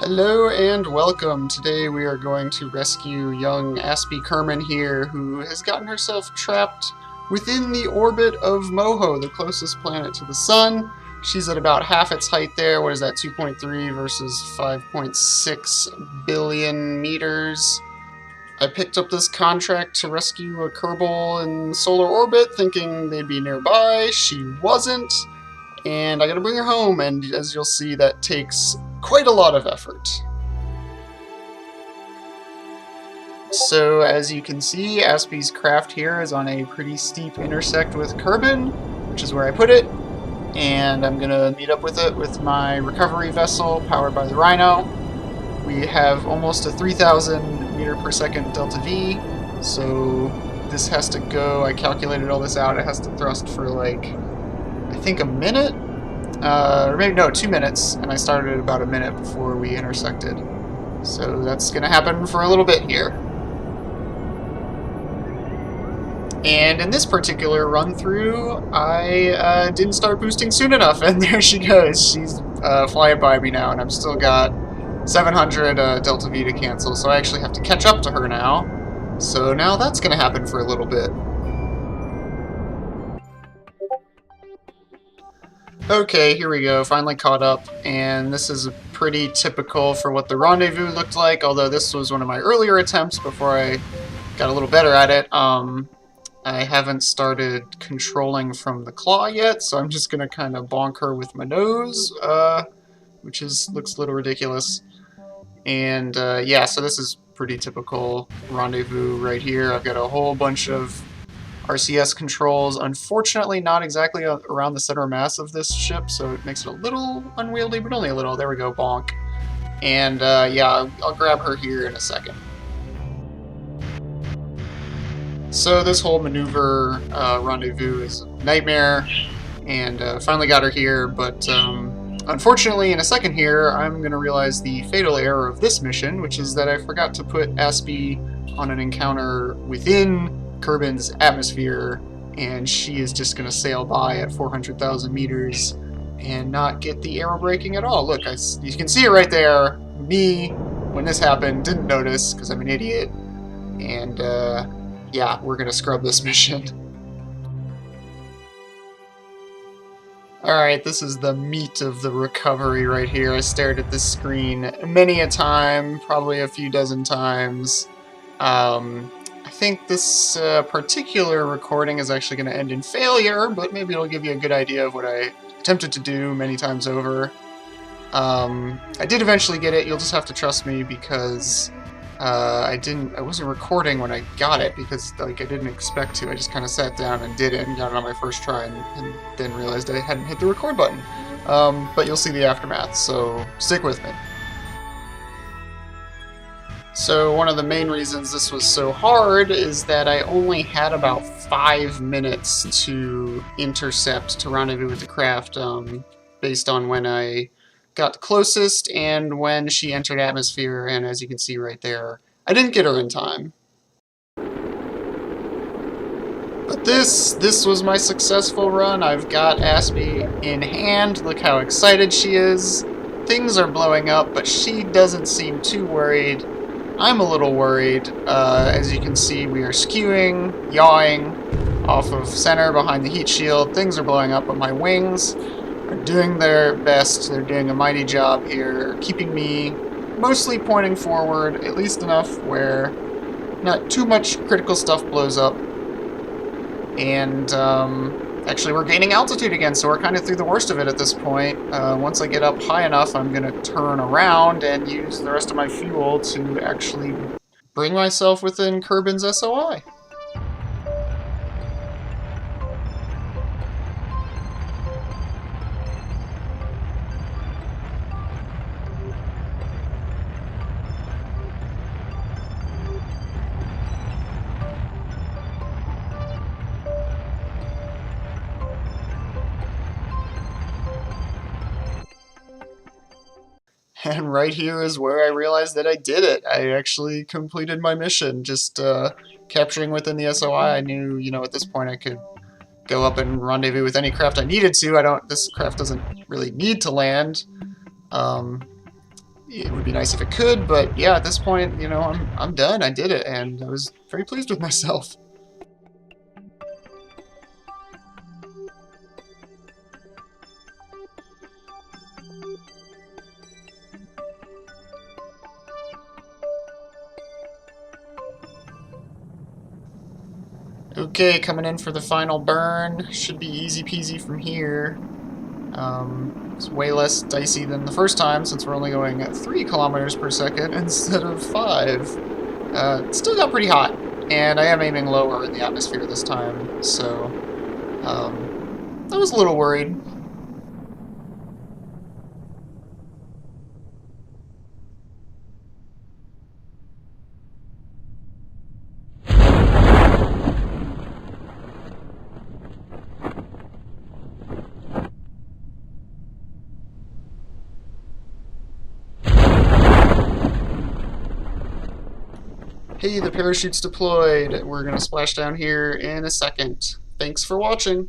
Hello and welcome. Today we are going to rescue young Asphe Kerman here, who has gotten herself trapped within the orbit of Moho, the closest planet to the Sun. She's at about half its height there. What is that, 2.3 versus 5.6 billion meters? I picked up this contract to rescue a Kerbal in solar orbit, thinking they'd be nearby. She wasn't, and I gotta bring her home, and as you'll see, that takes quite a lot of effort. So as you can see, Asphe's craft here is on a pretty steep intersect with Kerbin, which is where I put it, and I'm gonna meet up with it with my recovery vessel powered by the Rhino. We have almost a 3,000 meter per second delta V, so this has to go, I calculated all this out, it has to thrust for like, I think a minute? Or maybe, no, 2 minutes, and I started about a minute before we intersected. So that's going to happen for a little bit here. And in this particular run-through, I didn't start boosting soon enough, and there she goes. She's flying by me now, and I've still got 700 Delta V to cancel, so I actually have to catch up to her now. So now that's going to happen for a little bit. Okay, here we go, finally caught up, and this is pretty typical for what the rendezvous looked like, although this was one of my earlier attempts before I got a little better at it. I haven't started controlling from the claw yet, so I'm just going to kind of bonk her with my nose, which looks a little ridiculous. And yeah, so this is pretty typical rendezvous right here. I've got a whole bunch of RCS controls, unfortunately not exactly around the center of mass of this ship, so it makes it a little unwieldy, but only a little. There we go, bonk. And yeah, I'll grab her here in a second. So this whole maneuver rendezvous is a nightmare, and finally got her here, but unfortunately in a second here I'm going to realize the fatal error of this mission, which is that I forgot to put Asphe on an encounter within Kerbin's atmosphere, and she is just going to sail by at 400,000 meters and not get the aero braking at all. Look, you can see it right there. Me, when this happened, didn't notice because I'm an idiot. And yeah, we're going to scrub this mission. Alright, this is the meat of the recovery right here. I stared at this screen many a time, probably a few dozen times. I think this particular recording is actually going to end in failure, but maybe it'll give you a good idea of what I attempted to do many times over. I did eventually get it. You'll just have to trust me because I wasn't recording when I got it because like I didn't expect to. I just kind of sat down and did it and got it on my first try and then realized I hadn't hit the record button. But you'll see the aftermath, so stick with me. So one of the main reasons this was so hard is that I only had about 5 minutes to intercept, to rendezvous with the craft, based on when I got closest and when she entered atmosphere, and as you can see right there, I didn't get her in time. But this was my successful run. I've got Asphe in hand. Look how excited she is. Things are blowing up, but she doesn't seem too worried. I'm a little worried. As you can see, we are skewing, yawing off of center behind the heat shield. Things are blowing up, but my wings are doing their best. They're doing a mighty job here, keeping me mostly pointing forward, at least enough where not too much critical stuff blows up. And actually we're gaining altitude again, so we're kind of through the worst of it at this point. Once I get up high enough, I'm going to turn around and use the rest of my fuel to actually bring myself within Kerbin's SOI. And right here is where I realized that I did it. I actually completed my mission, just capturing within the SOI. I knew, you know, at this point I could go up and rendezvous with any craft I needed to. This craft doesn't really need to land. it would be nice if it could, but yeah, at this point, you know, I'm done. I did it, and I was very pleased with myself. Okay, coming in for the final burn. Should be easy peasy from here. It's way less dicey than the first time since we're only going at 3 kilometers per second instead of 5. Still got pretty hot, and I am aiming lower in the atmosphere this time, so I was a little worried. Hey, the parachute's deployed. We're gonna splash down here in a second. Thanks for watching.